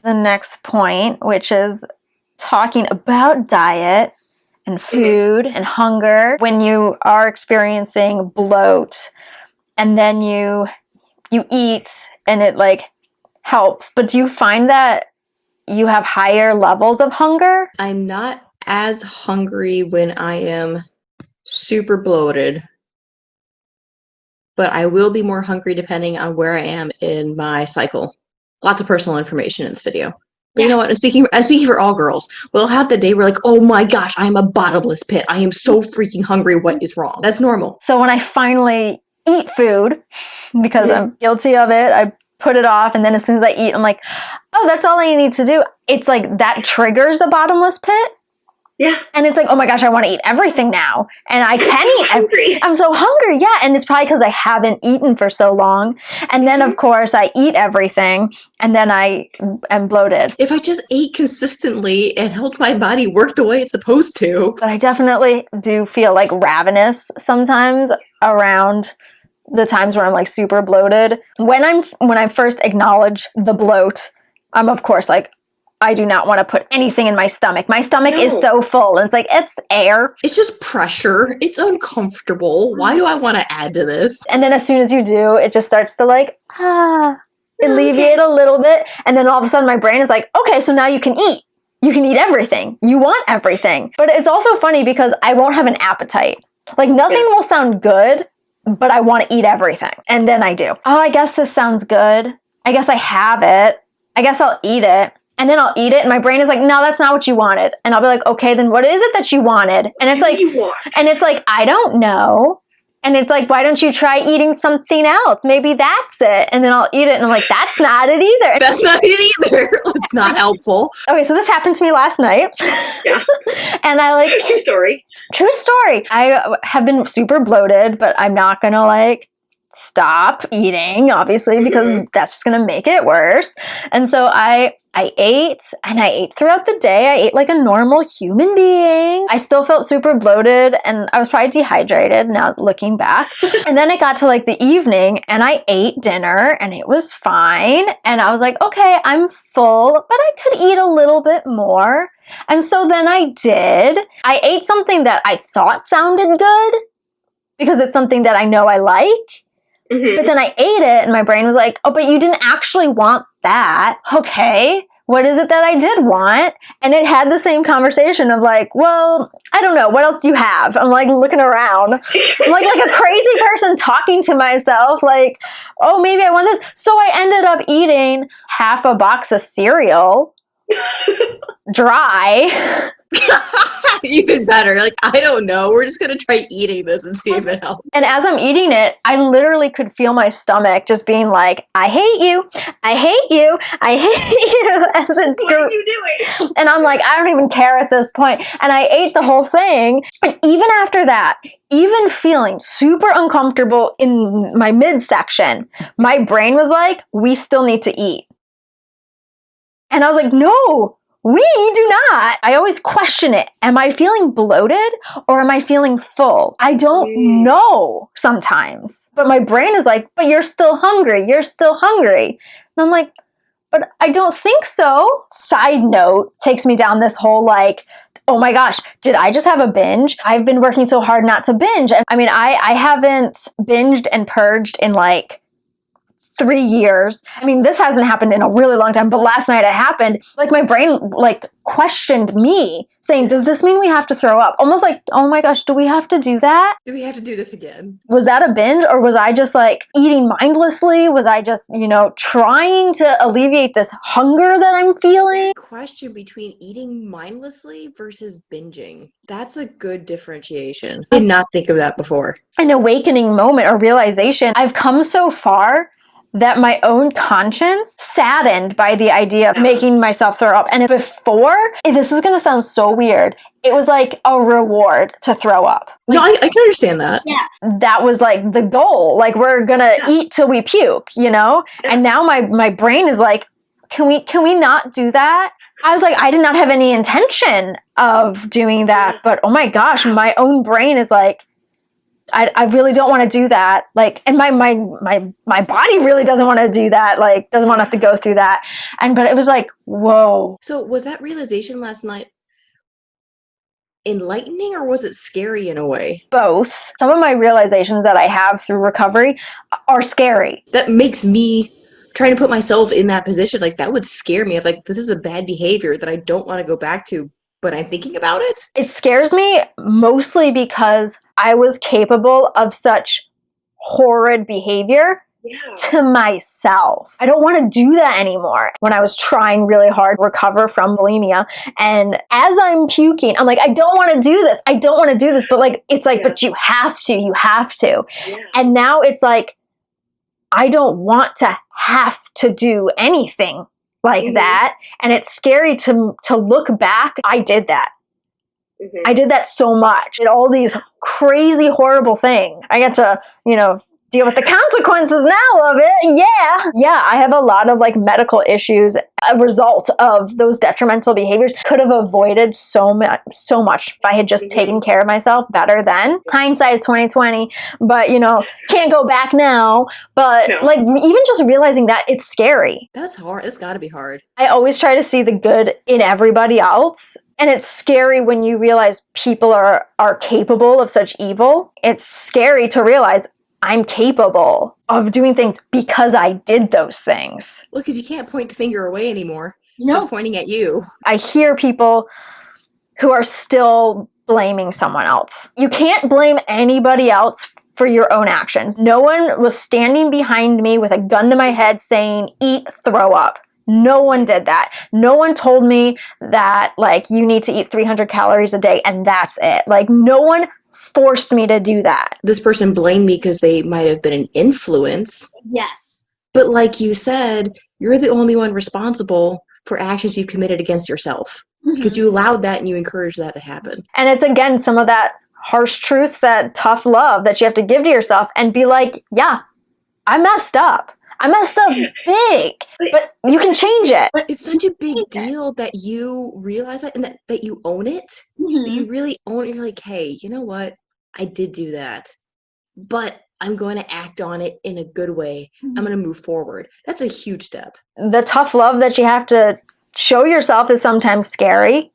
The next point, which is talking about diet and food and hunger. When you are experiencing bloat and then you eat and it like helps, but do you find that you have higher levels of hunger? I'm not as hungry when I am super bloated, but I will be more hungry depending on where I am in my cycle. Lots of personal information in this video. But you know what? I'm speaking for all girls. We'll have the day where like, oh my gosh, I am a bottomless pit. I am so freaking hungry. What is wrong? That's normal. So when I finally eat food, because I'm guilty of it, I put it off, and then as soon as I eat, I'm like, oh, that's all I need to do. It's like that triggers the bottomless pit. Yeah. And it's like, oh my gosh, I want to eat everything now. And I can eat. Hungry. I'm so hungry. Yeah. And it's probably because I haven't eaten for so long. And then, of course, I eat everything. And then I am bloated. If I just ate consistently and helped my body work the way it's supposed to. But I definitely do feel like ravenous sometimes around the times where I'm like super bloated. When I first acknowledge the bloat, I'm of course like, I do not want to put anything in my stomach. My stomach is so full. And it's like, it's air. It's just pressure. It's uncomfortable. Why do I want to add to this? And then as soon as you do, it just starts to like, alleviate a little bit. And then all of a sudden my brain is like, okay, so now you can eat. You can eat everything. You want everything. But it's also funny because I won't have an appetite. Like nothing will sound good, but I want to eat everything. And then I do. Oh, I guess this sounds good. I guess I have it. I guess I'll eat it. And then I'll eat it, and my brain is like, no, that's not what you wanted. And I'll be like, okay, then what is it that you wanted? And it's like, I don't know. And it's like, why don't you try eating something else? Maybe that's it. And then I'll eat it, and I'm like, that's not it either. That's not it either. It's not helpful. Okay, so this happened to me last night. Yeah. And I like... True story. True story. I have been super bloated, but I'm not gonna like stop eating, obviously, because that's just gonna make it worse. And so I ate, and I ate throughout the day. I ate like a normal human being. I still felt super bloated, and I was probably dehydrated now looking back. And then it got to like the evening, and I ate dinner, and it was fine. And I was like, okay, I'm full, but I could eat a little bit more. And so then I did. I ate something that I thought sounded good because it's something that I know I like. But then I ate it, and my brain was like, oh, but you didn't actually want that. Okay, what is it that I did want? And it had the same conversation of like, well, I don't know. What else do you have? I'm like looking around. I'm like a crazy person talking to myself. Like, oh, maybe I want this. So I ended up eating half a box of cereal. Dry. Even better. Like, I don't know. We're just going to try eating this and see if it helps. And as I'm eating it, I literally could feel my stomach just being like, I hate you. I hate you. I hate you. As it's what are you doing? And I'm like, I don't even care at this point. And I ate the whole thing. And even after that, even feeling super uncomfortable in my midsection, my brain was like, we still need to eat. And I was like, no. We do not. I always question it. Am I feeling bloated or am I feeling full? I don't know sometimes. But my brain is like, but you're still hungry. You're still hungry. And I'm like, but I don't think so. Side note takes me down this whole like, oh my gosh, did I just have a binge? I've been working so hard not to binge. And I mean, I haven't binged and purged in like 3 years. I mean, this hasn't happened in a really long time, but last night it happened. Like my brain like questioned me saying, does this mean we have to throw up? Almost like, oh my gosh, do we have to do that? Do we have to do this again? Was that a binge or was I just like eating mindlessly? Was I just, trying to alleviate this hunger that I'm feeling? Question between eating mindlessly versus binging. That's a good differentiation. I did not think of that before. An awakening moment or realization. I've come so far that my own conscience saddened by the idea of making myself throw up. And before, this is going to sound so weird, it was like a reward to throw up. No, I can understand that. Yeah. That was like the goal. Like we're going to eat till we puke, Yeah. And now my brain is like, can we not do that? I was like, I did not have any intention of doing that. But oh my gosh, my own brain is like, I really don't want to do that. Like, and my body really doesn't want to do that. Like, doesn't want to have to go through that. But it was like, whoa. So was that realization last night enlightening, or was it scary in a way? Both. Some of my realizations that I have through recovery are scary. That makes me trying to put myself in that position. Like, that would scare me. Of like, this is a bad behavior that I don't want to go back to, but I'm thinking about it. It scares me mostly because I was capable of such horrid behavior to myself. I don't want to do that anymore. When I was trying really hard to recover from bulimia, and as I'm puking, I'm like, I don't want to do this. I don't want to do this. But like, it's like, but you have to. Yeah. And now it's like, I don't want to have to do anything like that. And it's scary to look back. I did that. I did that so much. Did all these crazy, horrible things. I get to, deal with the consequences now of it. Yeah, I have a lot of like medical issues a result of those detrimental behaviors. Could have avoided so much if I had just taken care of myself better then. Hindsight's 2020, but can't go back now. But like, even just realizing that, it's scary. That's hard. It's got to be hard. I always try to see the good in everybody else. And it's scary when you realize people are capable of such evil. It's scary to realize I'm capable of doing things because I did those things. Well, because you can't point the finger away anymore. Just pointing at you. I hear people who are still blaming someone else. You can't blame anybody else for your own actions. No one was standing behind me with a gun to my head saying, eat, throw up. No one did that. No one told me that, like, you need to eat 300 calories a day and that's it. Like, no one forced me to do that. This person blamed me because they might have been an influence. Yes. But like you said, you're the only one responsible for actions you've committed against yourself because you allowed that and you encouraged that to happen. And it's, again, some of that harsh truth, that tough love that you have to give to yourself and be like, yeah, I messed up. I messed up big, but you can change it. But it's such a big deal that you realize that and that you own it. That you really own it. You're like, hey, you know what? I did do that, but I'm going to act on it in a good way. I'm going to move forward. That's a huge step. The tough love that you have to show yourself is sometimes scary.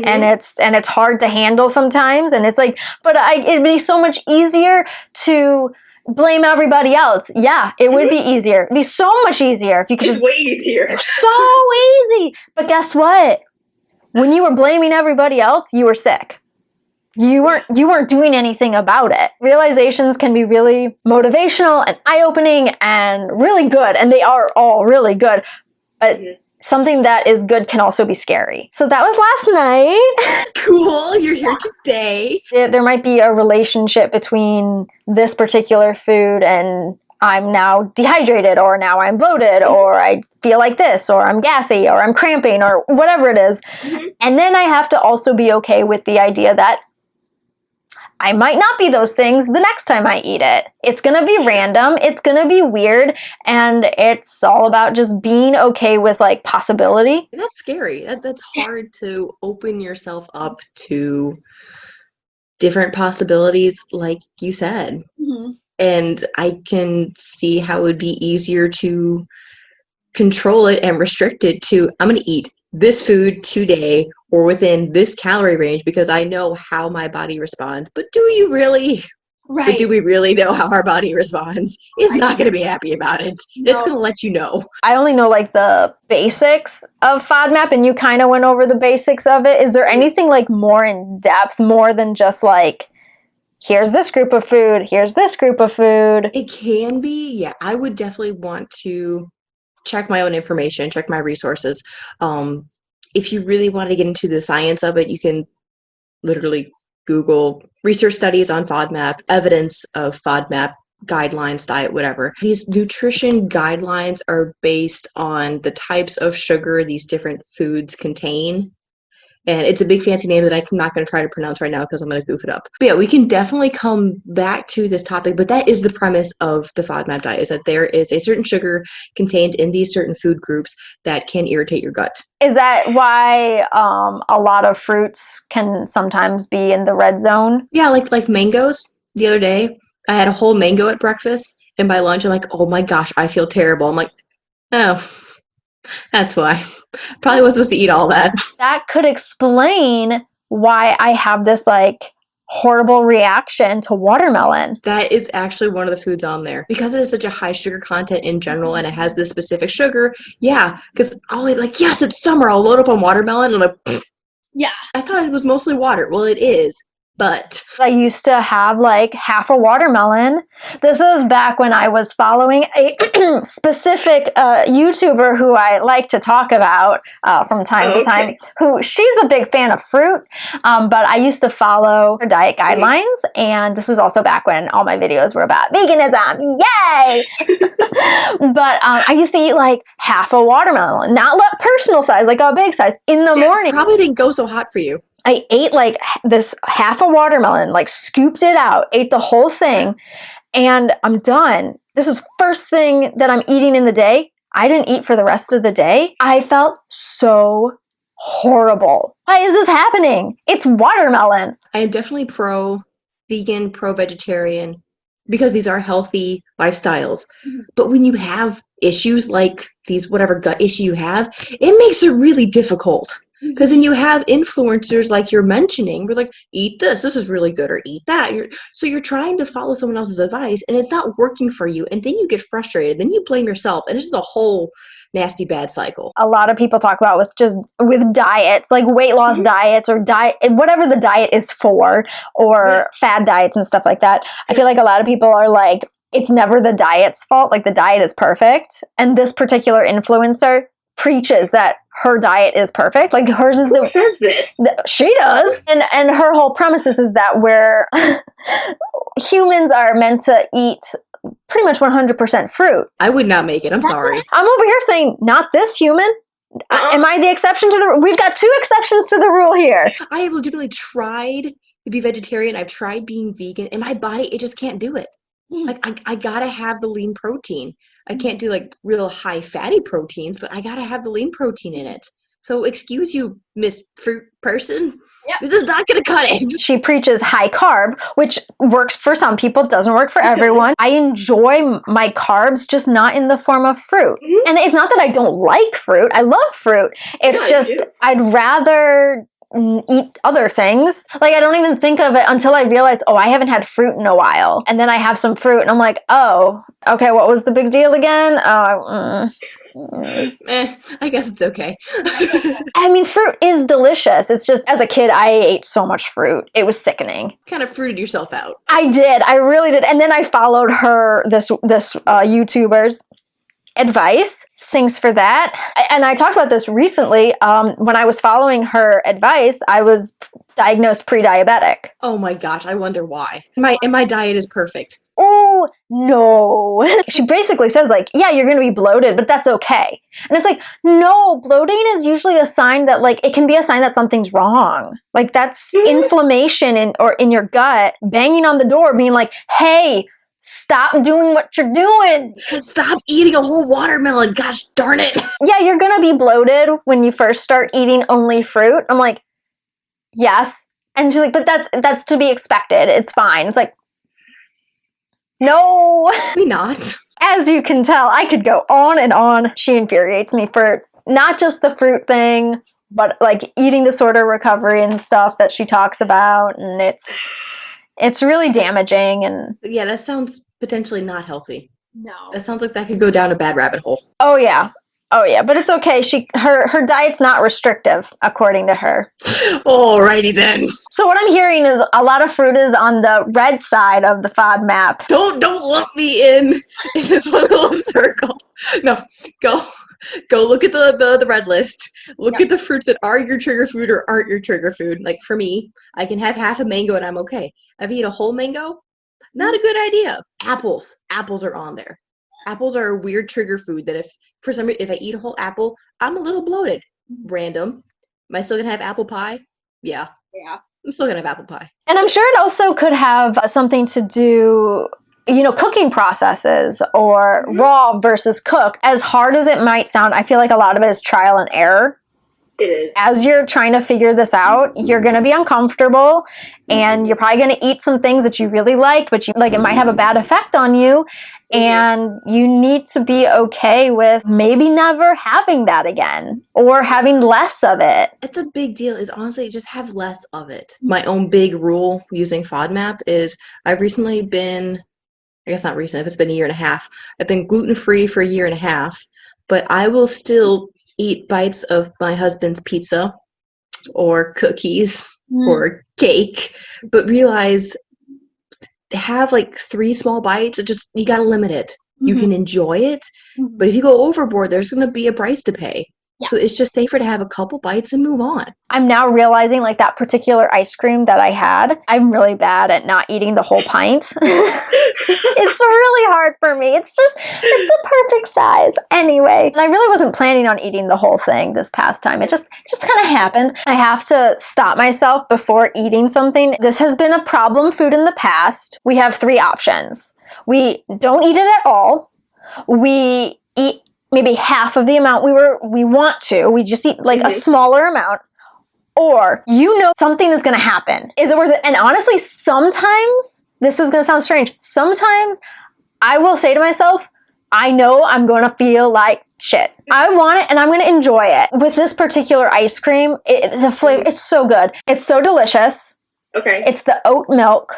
And it's hard to handle sometimes. And it's like, but it'd be so much easier to blame everybody else. Yeah, it would be easier. It'd be so much easier if you could. It's way easier. So easy. But guess what? When you were blaming everybody else, you were sick. You weren't doing anything about it. Realizations can be really motivational and eye-opening and really good, and they are all really good. But something that is good can also be scary. So that was last night. Cool. You're here today. There might be a relationship between this particular food and I'm now dehydrated, or now I'm bloated, or I feel like this, or I'm gassy, or I'm cramping, or whatever it is. And then I have to also be okay with the idea that I might not be those things the next time I eat it. It's going to be random. It's going to be weird. And it's all about just being okay with like possibility. And that's scary. That's hard to open yourself up to different possibilities, like you said. And I can see how it would be easier to control it and restrict it to, I'm going to eat this food today or within this calorie range because I know how my body responds. But do you really? Right. But do we really know how our body responds? It's not going to be happy about it. No. It's going to let you know. I only know like the basics of FODMAP, and you kind of went over the basics of it. Is there anything like more in depth, more than just like, here's this group of food, here's this group of food? It can be, yeah. I would definitely want to check my own information, check my resources. If you really want to get into the science of it, you can literally Google research studies on FODMAP, evidence of FODMAP, guidelines, diet, whatever. These nutrition guidelines are based on the types of sugar these different foods contain. And it's a big fancy name that I'm not going to try to pronounce right now because I'm going to goof it up. But yeah, we can definitely come back to this topic, but that is the premise of the FODMAP diet, is that there is a certain sugar contained in these certain food groups that can irritate your gut. Is that why a lot of fruits can sometimes be in the red zone? Yeah, like mangoes. the other day, I had a whole mango at breakfast, and by lunch, I'm like, oh my gosh, I feel terrible. I'm like, oh, that's why. Probably wasn't supposed to eat all that. That could explain why I have this like horrible reaction to watermelon. That is actually one of the foods on there. Because it is such a high sugar content in general and it has this specific sugar, yeah, because I'll eat like, yes, it's summer, I'll load up on watermelon, and I'm like, Yeah. I thought it was mostly water. Well, it is, but I used to have like half a watermelon. This was back when I was following a specific YouTuber who I like to talk about from time to time. Who she's a big fan of fruit, but I used to follow her diet guidelines, and this was also back when all my videos were about veganism. Yay! But I used to eat like half a watermelon, not personal size, like a big size, in the morning. Probably didn't go so hot for you. I ate like this half a watermelon, like scooped it out, ate the whole thing, and I'm done. This is first thing that I'm eating in the day. I didn't eat for the rest of the day. I felt so horrible. Why is this happening? It's watermelon. I am definitely pro-vegan, pro-vegetarian, because these are healthy lifestyles. But when you have issues like these, whatever gut issue you have, it makes it really difficult. Because then you have influencers like you're mentioning, we're like, eat this is really good, or eat that. So you're trying to follow someone else's advice, and it's not working for you. And then you get frustrated. Then you blame yourself. And it's just a whole nasty, bad cycle. A lot of people talk about with diets, like weight loss diets, or diet, whatever the diet is for, or fad diets and stuff like that. I feel like a lot of people are like, it's never the diet's fault. Like the diet is perfect. And this particular influencer preaches that her diet is perfect. Like hers is Who says this? She does. And her whole premise is that we're humans are meant to eat pretty much 100% fruit. I would not make it. I'm sorry. I'm over here saying, not this human. Am I the exception to the rule? We've got 2 exceptions to the rule here. I have legitimately tried to be vegetarian. I've tried being vegan, and my body, it just can't do it. Like I gotta have the lean protein. I can't do like real high fatty proteins, but I gotta have the lean protein in it. So excuse you, Miss Fruit Person. Yep. This is not gonna cut it. She preaches high carb, which works for some people, doesn't work for everyone. I enjoy my carbs, just not in the form of fruit. And it's not that I don't like fruit. I love fruit. It's just I'd rather eat other things. Like I don't even think of it until I realize, oh, I haven't had fruit in a while. And then I have some fruit and I'm like, oh, okay, what was the big deal again? I guess it's okay. I mean, fruit is delicious. It's just, as a kid, I ate so much fruit. It was sickening. Kind of fruited yourself out. I did. I really did. And then I followed this YouTuber's advice. Thanks for that. And I talked about this recently. When I was following her advice, I was diagnosed pre-diabetic. Oh my gosh, I wonder why. My diet is perfect. Oh, no. She basically says like, yeah, you're going to be bloated, but that's okay. And it's like, no, bloating is usually a sign that like, it can be a sign that something's wrong. Like that's inflammation in your gut banging on the door being like, hey, stop doing what you're doing. Stop eating a whole watermelon. Gosh darn it. Yeah, you're going to be bloated when you first start eating only fruit. I'm like, yes. And she's like, but that's to be expected. It's fine. It's like, no. Maybe not. As you can tell, I could go on and on. She infuriates me for not just the fruit thing, but like eating disorder recovery and stuff that she talks about. And it's really damaging. And yeah, that sounds potentially not healthy. No. That sounds like that could go down a bad rabbit hole. Oh yeah. Oh yeah, but it's okay. Her diet's not restrictive, according to her. Alrighty then. So what I'm hearing is a lot of fruit is on the red side of the FODMAP. Don't lump me in this one little circle. No, go look at the red list. Look at the fruits that are your trigger food or aren't your trigger food. Like for me, I can have half a mango and I'm okay. If I eat a whole mango, not a good idea. Apples are on there. Apples are a weird trigger food that if I eat a whole apple, I'm a little bloated. Random. Am I still gonna have apple pie? Yeah. I'm still gonna have apple pie. And I'm sure it also could have something to do, cooking processes or raw versus cooked. As hard as it might sound, I feel like a lot of it is trial and error. It is. As you're trying to figure this out, you're going to be uncomfortable and you're probably going to eat some things that you really like, but it might have a bad effect on you. And you need to be okay with maybe never having that again or having less of it. It's a big deal is honestly just have less of it. My own big rule using FODMAP is I've recently been, I guess not recent, if it's been a year and a half, I've been gluten-free for a year and a half, but I will still eat bites of my husband's pizza or cookies or cake, but realize have like 3 small bites. You got to limit it. You can enjoy it, but if you go overboard, there's going to be a price to pay. Yeah. So it's just safer to have a couple bites and move on. I'm now realizing like that particular ice cream that I had, I'm really bad at not eating the whole pint. It's really hard for me. It's the perfect size. Anyway, and I really wasn't planning on eating the whole thing this past time. It just kind of happened. I have to stop myself before eating something. This has been a problem food in the past. We have 3 options. We don't eat it at all. We eat maybe half of the amount we want to. We just eat like a smaller amount. Or something is going to happen. Is it worth it? And honestly, sometimes, this is going to sound strange, sometimes I will say to myself, I know I'm going to feel like shit. I want it and I'm going to enjoy it. With this particular ice cream, the flavor, it's so good. It's so delicious. Okay. It's the oat milk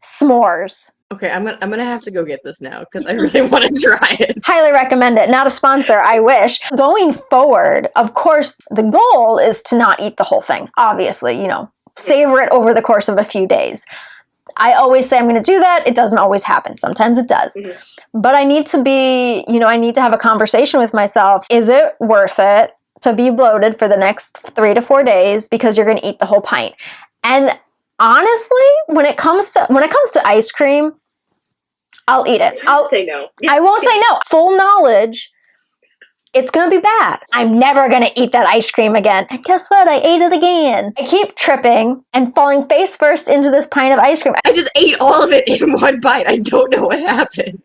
s'mores. Okay, I'm gonna have to go get this now because I really want to try it. Highly recommend it. Not a sponsor, I wish. Going forward, of course, the goal is to not eat the whole thing. Obviously, savor it over the course of a few days. I always say I'm going to do that. It doesn't always happen. Sometimes it does. But I need to be, I need to have a conversation with myself. Is it worth it to be bloated for the next 3 to 4 days because you're going to eat the whole pint? And honestly, when it comes to ice cream, I'll eat it. I'll say no. I won't say no. Full knowledge, it's going to be bad. I'm never going to eat that ice cream again. And guess what? I ate it again. I keep tripping and falling face first into this pint of ice cream. I just ate all of it in one bite. I don't know what happened.